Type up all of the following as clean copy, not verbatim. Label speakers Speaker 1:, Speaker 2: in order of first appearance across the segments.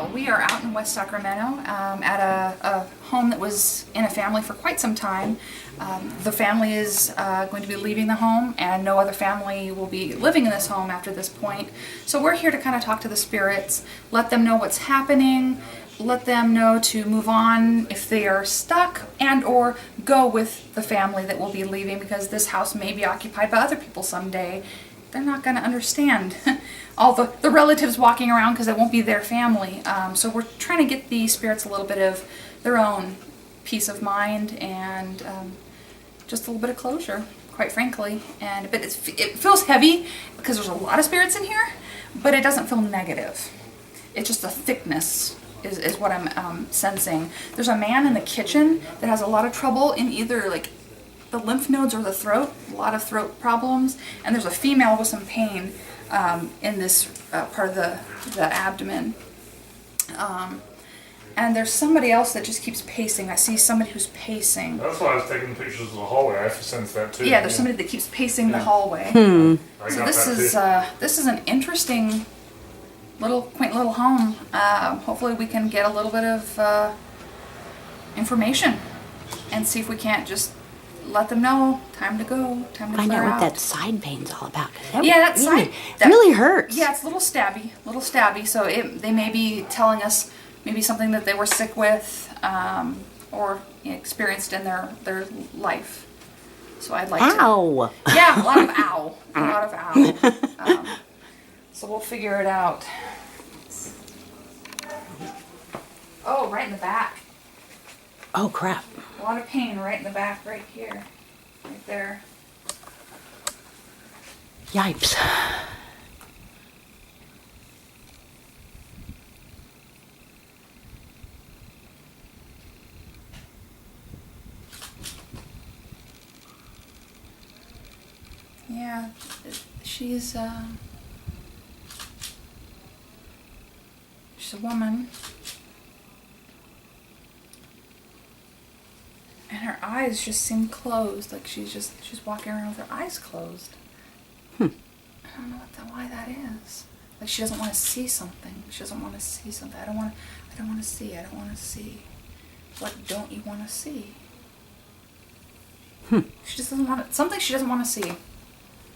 Speaker 1: We are out in West Sacramento at a home that was in a family for quite some time. The family is going to be leaving the home, and no other family will be living in this home after this point. So we're here to kind of talk to the spirits, let them know what's happening, let them know to move on if they are stuck, and or go with the family that will be leaving, because this house may be occupied by other people someday. They're not going to understand all the relatives walking around because it won't be their family. So we're trying to get the spirits a little bit of their own peace of mind and just a little bit of closure, quite frankly. But it feels heavy because there's a lot of spirits in here, but it doesn't feel negative. It's just a thickness is what I'm sensing. There's a man in the kitchen that has a lot of trouble in either like the lymph nodes or the throat, a lot of throat problems, and there's a female with some pain in this part of the abdomen. And there's somebody else that just keeps pacing. I see somebody who's pacing.
Speaker 2: That's why I was taking pictures of the hallway. I sense that too.
Speaker 1: Yeah, there's somebody that keeps pacing the hallway. So this is an interesting quaint little home. Hopefully we can get a little bit of information and see if we can't just let them know time to go, time to
Speaker 3: find
Speaker 1: clear
Speaker 3: out what
Speaker 1: out.
Speaker 3: that side pain's all about. That
Speaker 1: really
Speaker 3: hurts.
Speaker 1: Yeah, it's a little stabby. So they may be telling us maybe something that they were sick with or experienced in their life. So I'd like
Speaker 3: Ow.
Speaker 1: to. Yeah, a lot of ow. A lot of ow. So we'll figure it out. Oh, right in the back.
Speaker 3: Oh, crap.
Speaker 1: A lot of pain right in the back, right here. Right there.
Speaker 3: Yipes.
Speaker 1: Yeah, she's a woman. And her eyes just seem closed, like she's walking around with her eyes closed. I don't know why that is. Like she doesn't want to see something. She doesn't want to see something. I don't want to see. What don't you want to see? She just doesn't want something she doesn't want to see.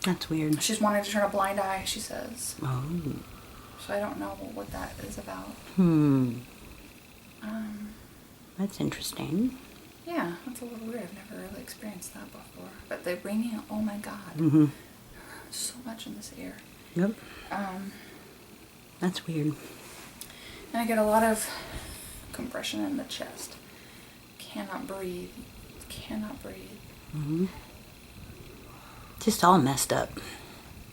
Speaker 3: That's weird.
Speaker 1: She's wanting to turn a blind eye, she says.
Speaker 3: Oh.
Speaker 1: So I don't know what that is about.
Speaker 3: That's interesting.
Speaker 1: Yeah, that's a little weird. I've never really experienced that before. But the ringing, oh my God. So much in this ear.
Speaker 3: Yep. That's weird.
Speaker 1: And I get a lot of compression in the chest. Cannot breathe. Cannot breathe.
Speaker 3: Just all messed up.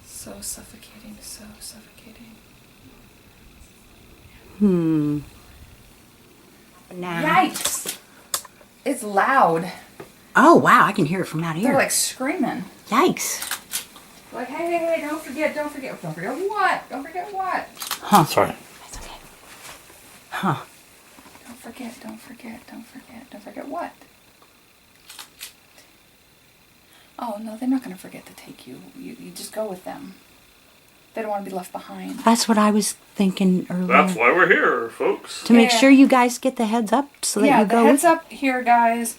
Speaker 1: So suffocating, so suffocating.
Speaker 3: Now.
Speaker 1: Yikes! It's loud.
Speaker 3: Oh, wow. I can hear it from out here.
Speaker 1: They're like screaming.
Speaker 3: Yikes.
Speaker 1: Like, hey, don't forget what? Don't forget what?
Speaker 3: Huh.
Speaker 2: Sorry.
Speaker 3: That's okay. Huh.
Speaker 1: Don't forget what? Oh, no, they're not going to forget to take you. You just go with them. They don't want to be left behind.
Speaker 3: That's what I was thinking earlier.
Speaker 2: That's why we're here, folks.
Speaker 3: To make sure you guys get the heads up so that you go
Speaker 1: the heads
Speaker 3: with
Speaker 1: up here, guys,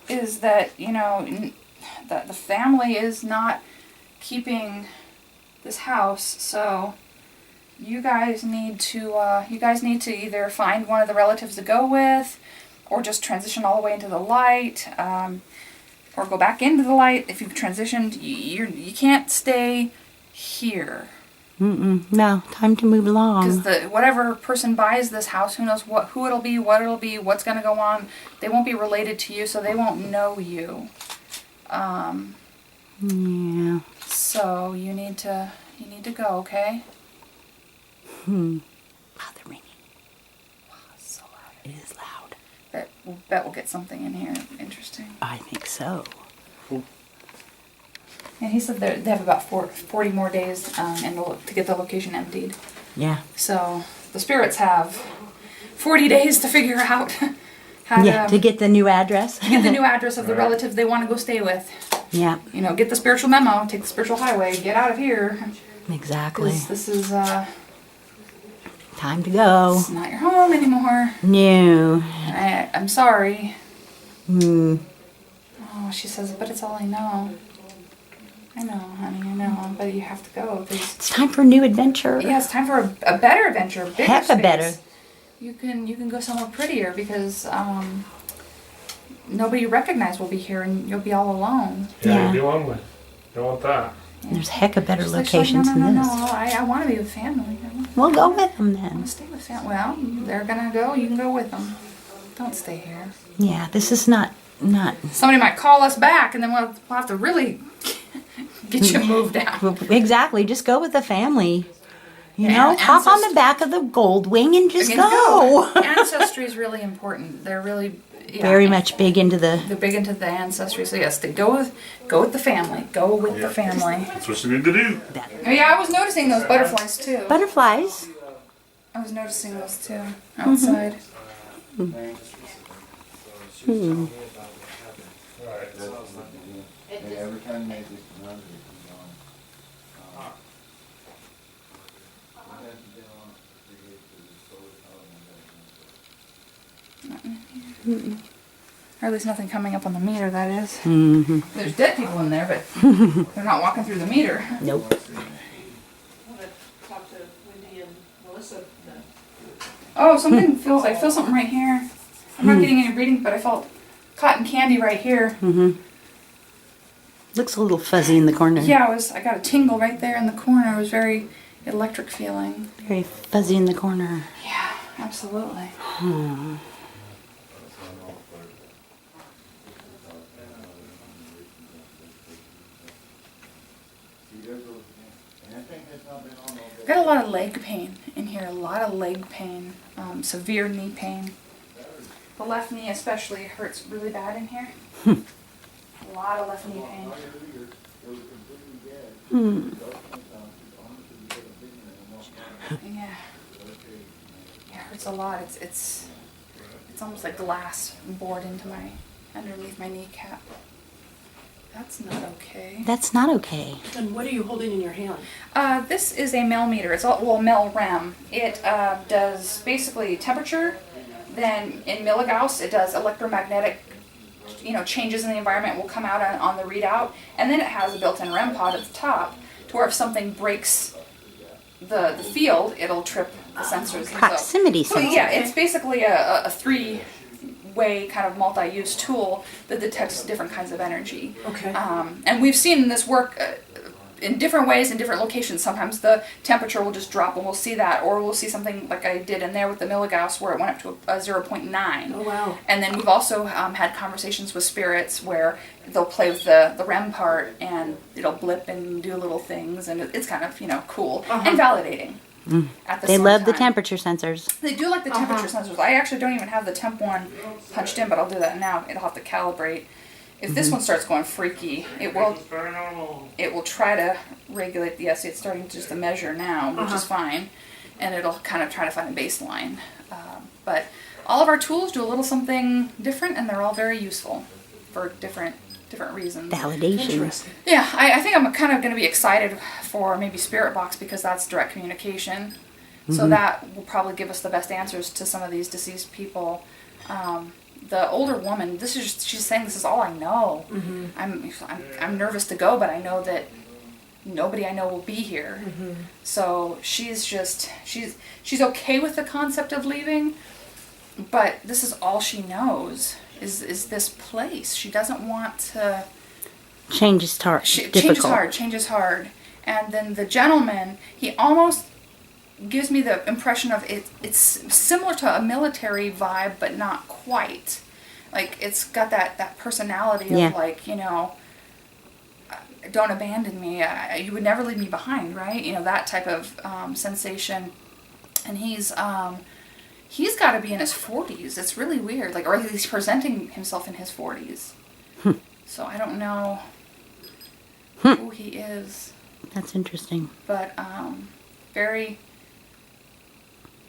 Speaker 1: is that, that the family is not keeping this house, so you guys need to either find one of the relatives to go with, or just transition all the way into the light, or go back into the light. If you've transitioned, you can't stay here.
Speaker 3: No, time to move along.
Speaker 1: Because whatever person buys this house, who knows who it'll be, what it'll be, what's going to go on. They won't be related to you, so they won't know you.
Speaker 3: Yeah.
Speaker 1: So you need to go, okay?
Speaker 3: Wow, they're ringing.
Speaker 1: Wow, it's so loud.
Speaker 3: It is loud.
Speaker 1: Bet we'll get something in here interesting.
Speaker 3: I think so.
Speaker 1: And he said they have about 40 more days to get the location emptied.
Speaker 3: Yeah.
Speaker 1: So the spirits have 40 days to figure out how
Speaker 3: to get the new address.
Speaker 1: get the new address of the relative they want to go stay with.
Speaker 3: Yeah.
Speaker 1: Get the spiritual memo, take the spiritual highway, get out of here.
Speaker 3: Exactly.
Speaker 1: This is
Speaker 3: time Time to go.
Speaker 1: It's not your home anymore.
Speaker 3: No.
Speaker 1: I'm sorry.
Speaker 3: Hmm.
Speaker 1: Oh, she says, but it's all I know. I know, honey, I know, but you have to go.
Speaker 3: It's time for a new adventure.
Speaker 1: Yeah, it's time for a better adventure, a bigger
Speaker 3: Heck, a
Speaker 1: space.
Speaker 3: better.
Speaker 1: You can go somewhere prettier because nobody you recognize will be here and you'll be all alone.
Speaker 2: Yeah,
Speaker 3: Yeah.
Speaker 2: you'll be lonely. Don't want that.
Speaker 3: There's heck of better
Speaker 1: She's like,
Speaker 3: locations
Speaker 1: no,
Speaker 3: than
Speaker 1: no,
Speaker 3: this.
Speaker 1: no, I want to be with family.
Speaker 3: We'll go with them
Speaker 1: I want
Speaker 3: then.
Speaker 1: to stay with family. Well, they're gonna go. You can go with them. Don't stay here.
Speaker 3: Yeah, this is not.
Speaker 1: Somebody might call us back, and then we'll have to really get you moved out.
Speaker 3: Exactly. Just go with the family. You
Speaker 1: Yeah,
Speaker 3: know, hop on
Speaker 1: ancest-
Speaker 3: the back of the gold wing and just
Speaker 1: And
Speaker 3: go.
Speaker 1: Ancestry is really important. They're really
Speaker 3: Very much big into the.
Speaker 1: They're big into the ancestry. So yes, go with the family. Go with the family.
Speaker 2: That's what you need to do.
Speaker 1: Oh, yeah, I was noticing those butterflies too.
Speaker 3: Butterflies.
Speaker 1: I was noticing those too outside.
Speaker 4: Every time they just run it,
Speaker 1: Or at least nothing coming up on the meter, that is.
Speaker 3: Mm-hmm.
Speaker 1: There's dead people in there, but they're not walking through the meter.
Speaker 3: Nope.
Speaker 5: I want to talk to Wendy and Melissa then.
Speaker 1: Oh, something feels. I feel something right here. I'm not getting any reading, but I felt cotton candy right here.
Speaker 3: Mm-hmm. Looks a little fuzzy in the corner.
Speaker 1: Yeah, I got a tingle right there in the corner. It was very electric feeling.
Speaker 3: Very fuzzy in the corner.
Speaker 1: Yeah, absolutely. I've got a lot of leg pain in here. A lot of leg pain. Severe knee pain. The left knee especially hurts really bad in here. A lot of left knee pain. Yeah. It hurts a lot. It's almost like glass bored into underneath my kneecap. That's not okay.
Speaker 3: That's not okay.
Speaker 5: And what are you holding in your hand?
Speaker 1: This is a Mel-Meter. It's all Mel-Rem. It does basically temperature. Then in milligauss, it does electromagnetic, changes in the environment will come out on the readout. And then it has a built-in REM pod at the top, to where if something breaks the field, it'll trip the sensors.
Speaker 3: Proximity
Speaker 1: So
Speaker 3: sensor.
Speaker 1: yeah, it's basically a three-way kind of multi-use tool that detects different kinds of energy.
Speaker 5: Okay.
Speaker 1: And we've seen this work in different ways in different locations. Sometimes the temperature will just drop and we'll see that, or we'll see something like I did in there with the milligauss where it went up to a 0.9.
Speaker 5: Oh, wow.
Speaker 1: And then we've also had conversations with spirits where they'll play with the REM part and it'll blip and do little things, and it's kind of cool and validating. At the
Speaker 3: They
Speaker 1: same
Speaker 3: love the
Speaker 1: time.
Speaker 3: temperature sensors.
Speaker 1: They do like the temperature sensors. I actually don't even have the temp one punched in, but I'll do that now. It'll have to calibrate. If this one starts going freaky, it will try to regulate the. Yes, it's starting just to measure now, which is fine, and it'll kind of try to find a baseline. But all of our tools do a little something different, and they're all very useful for different reasons.
Speaker 3: Validation.
Speaker 1: Yeah, I think I'm kind of going to be excited for maybe Spirit Box because that's direct communication. So that will probably give us the best answers to some of these deceased people. The older woman, she's saying this is all I know. I'm nervous to go, but I know that nobody I know will be here. So she's okay with the concept of leaving, but this is all she knows is this place. She doesn't want to.
Speaker 3: Change is hard. Difficult.
Speaker 1: Change is hard. And then the gentleman, he almost gives me the impression of it's similar to a military vibe, but not quite. Like, it's got that personality of don't abandon me. You would never leave me behind, right? That type of sensation. And he's got to be in his 40s. It's really weird. Or at least presenting himself in his 40s. So I don't know who he is.
Speaker 3: That's interesting.
Speaker 1: But very,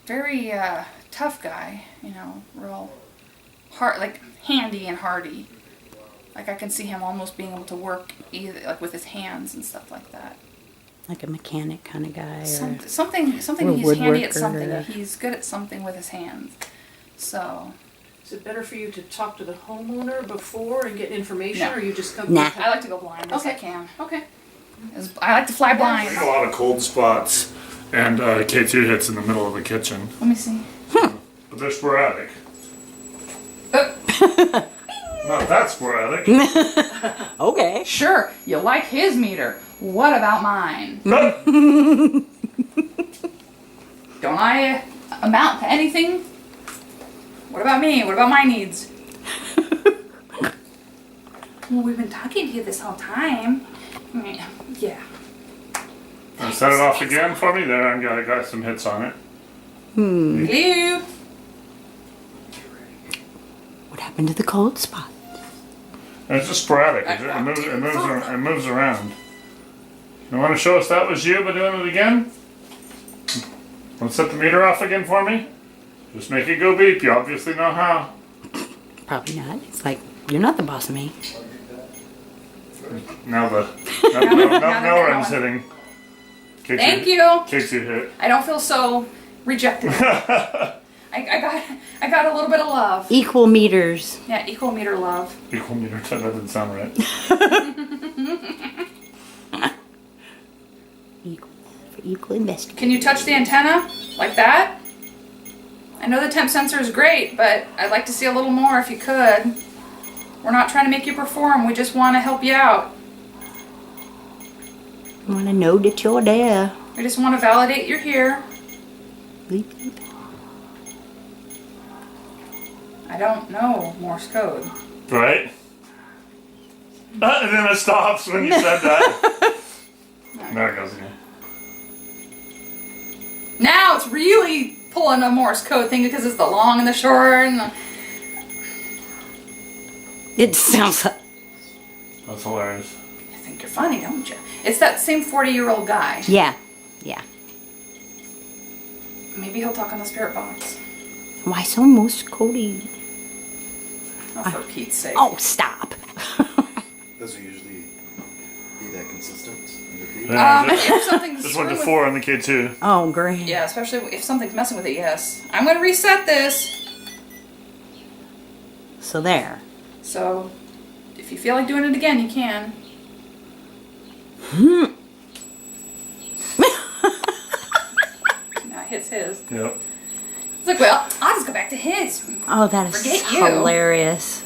Speaker 1: very tough guy. Real hard, like handy and hardy. Like I can see him almost being able to work either with his hands and stuff like that.
Speaker 3: Like a mechanic kind of guy. Or
Speaker 1: Something
Speaker 3: Or
Speaker 1: he's handy at
Speaker 3: woodworker
Speaker 1: something.
Speaker 3: or-
Speaker 1: He's good at something with his hands. So
Speaker 5: Is it better for you to talk to the homeowner before and get information,
Speaker 1: No.
Speaker 5: or you just come?
Speaker 3: Nah.
Speaker 1: I like to go blind as I
Speaker 5: Okay.
Speaker 1: can.
Speaker 5: Okay.
Speaker 1: I like to fly blind.
Speaker 2: A lot of cold spots and K2 hits in the middle of the kitchen.
Speaker 1: Let me see.
Speaker 2: But they're sporadic. Not that sporadic.
Speaker 3: Okay.
Speaker 1: Sure, you like his meter. What about mine? Don't I amount to anything? What about me? What about my needs? Well, we've been talking to you this whole time. Yeah.
Speaker 2: Set it off again for me there. I got some hits on it.
Speaker 1: Hello?
Speaker 3: What happened to the cold spot?
Speaker 2: And it's just sporadic. It moves around. You want to show us that was you by doing it again? Want to set the meter off again for me? Just make it go beep. You obviously know how.
Speaker 3: Probably not. It's like, you're not the boss of me.
Speaker 2: Now the
Speaker 1: now
Speaker 2: no
Speaker 1: they're
Speaker 2: run's
Speaker 1: going.
Speaker 2: hitting. K2
Speaker 1: Thank you.
Speaker 2: K2 hit.
Speaker 1: I don't feel so rejected. I got a little bit of love.
Speaker 3: Equal meters.
Speaker 1: Yeah, equal meter love.
Speaker 2: Equal meter. That didn't sound right.
Speaker 3: Equal investigation.
Speaker 1: Can you touch the antenna like that? I know the temp sensor is great, but I'd like to see a little more if you could. We're not trying to make you perform. We just want to help you out.
Speaker 3: I want to know that you're there.
Speaker 1: We just want to validate you're here.
Speaker 3: Bleep, bleep.
Speaker 1: I don't know Morse code.
Speaker 2: Right? And then it stops when you said that. There it goes again.
Speaker 1: Now it's really pulling a Morse code thing because it's the long and the short and the...
Speaker 3: It sounds like...
Speaker 2: That's hilarious.
Speaker 1: You think you're funny, don't you? It's that same 40-year-old guy.
Speaker 3: Yeah. Yeah.
Speaker 1: Maybe he'll talk on the spirit box.
Speaker 3: Why so Morse coded?
Speaker 1: Oh, for Pete's sake.
Speaker 3: Oh, stop.
Speaker 4: Does it usually be that consistent? in the beat?
Speaker 1: If something's
Speaker 2: Just went to
Speaker 1: screwing
Speaker 2: 4 on the K2.
Speaker 3: Oh, great.
Speaker 1: with, yeah, especially if something's messing with it, yes. I'm going to reset this.
Speaker 3: So there.
Speaker 1: So, if you feel like doing it again, you can. Now it hits his.
Speaker 2: Yep.
Speaker 1: It's like, well, I'll just go back to his.
Speaker 3: Oh, that is
Speaker 1: Forget you.
Speaker 3: hilarious.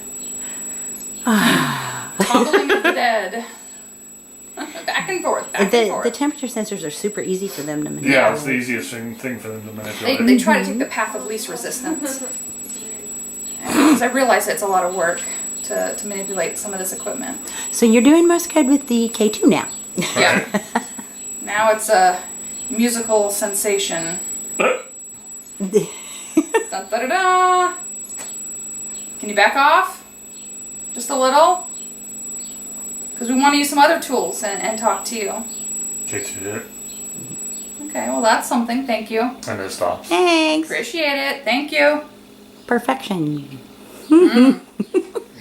Speaker 1: Toggling of the dead. Back and forth, back and
Speaker 3: The
Speaker 1: forth.
Speaker 3: temperature sensors are super easy for them to manipulate.
Speaker 2: Yeah, it's the easiest thing for them to manipulate.
Speaker 1: They try to take the path of least resistance. Because I realize it's a lot of work to manipulate some of this equipment.
Speaker 3: So you're doing Morse code with the K2 now.
Speaker 1: Yeah. Now it's a musical sensation. Da, da, da, da. Can you back off? Just a little? Because we want to use some other tools and talk to you.
Speaker 2: K2 hit.
Speaker 1: Okay, well that's something. Thank you.
Speaker 2: And it stops.
Speaker 3: Thanks.
Speaker 1: Appreciate it. Thank you.
Speaker 3: Perfection.
Speaker 2: The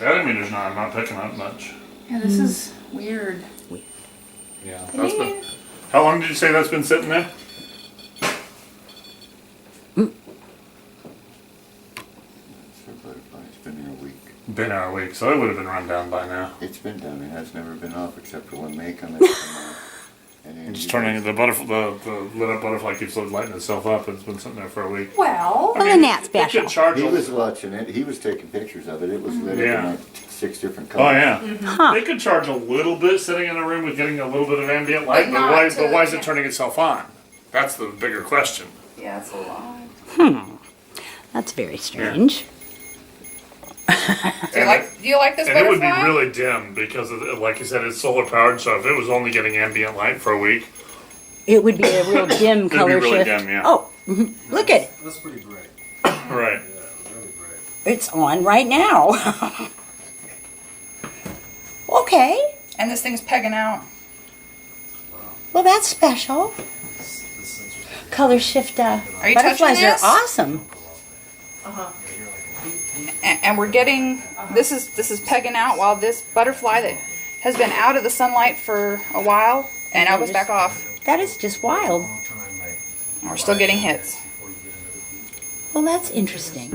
Speaker 2: other meter's not. I'm not picking up much.
Speaker 1: Yeah, this is weird.
Speaker 2: Yeah. That's been, how long did you say that's been sitting there?
Speaker 4: It's been here a week.
Speaker 2: Been our week, so it would have been run down by now.
Speaker 4: It's been down. It has never been off except for when May come in. And then
Speaker 2: It's
Speaker 4: you
Speaker 2: turning
Speaker 4: guys-
Speaker 2: the butterfly. The lit up butterfly keeps lighting itself up. It's been sitting there for a week.
Speaker 1: Well,
Speaker 3: Well, then that's
Speaker 2: It could
Speaker 3: special.
Speaker 2: charge
Speaker 4: He
Speaker 2: a-
Speaker 4: was watching it. He was taking pictures of it. It was lit up
Speaker 2: Yeah.
Speaker 4: in like 6 different
Speaker 2: Oh
Speaker 4: colors.
Speaker 2: yeah.
Speaker 3: Huh.
Speaker 2: They could charge a little bit sitting in a room with getting a little bit of ambient light,
Speaker 1: But
Speaker 2: but
Speaker 1: not
Speaker 2: why?
Speaker 1: to-
Speaker 2: But why is
Speaker 1: yeah.
Speaker 2: it turning itself on? That's the bigger question.
Speaker 1: yeah, it's a lot.
Speaker 3: That's very strange.
Speaker 1: Do you like this
Speaker 2: And it
Speaker 1: butterfly?
Speaker 2: would be really dim because, like you said, it's solar powered. So if it was only getting ambient light for a week,
Speaker 3: It would be a real dim
Speaker 2: be
Speaker 3: color
Speaker 2: really
Speaker 3: shift.
Speaker 2: dim, yeah.
Speaker 3: Oh, look at it.
Speaker 6: That's pretty bright.
Speaker 2: right?
Speaker 6: Yeah, really bright.
Speaker 3: It's on right now. Okay.
Speaker 1: And this thing's pegging out.
Speaker 3: Well, that's special.
Speaker 6: This sensor's
Speaker 3: Color shift.
Speaker 1: Are you
Speaker 3: Butterflies
Speaker 1: touching this?
Speaker 3: are awesome.
Speaker 1: And we're getting this is pegging out while this butterfly that has been out of the sunlight for a while and now goes back off.
Speaker 3: That is just wild.
Speaker 6: Long time, like
Speaker 1: We're still getting hits.
Speaker 6: before you get another beat.
Speaker 3: Well, that's interesting.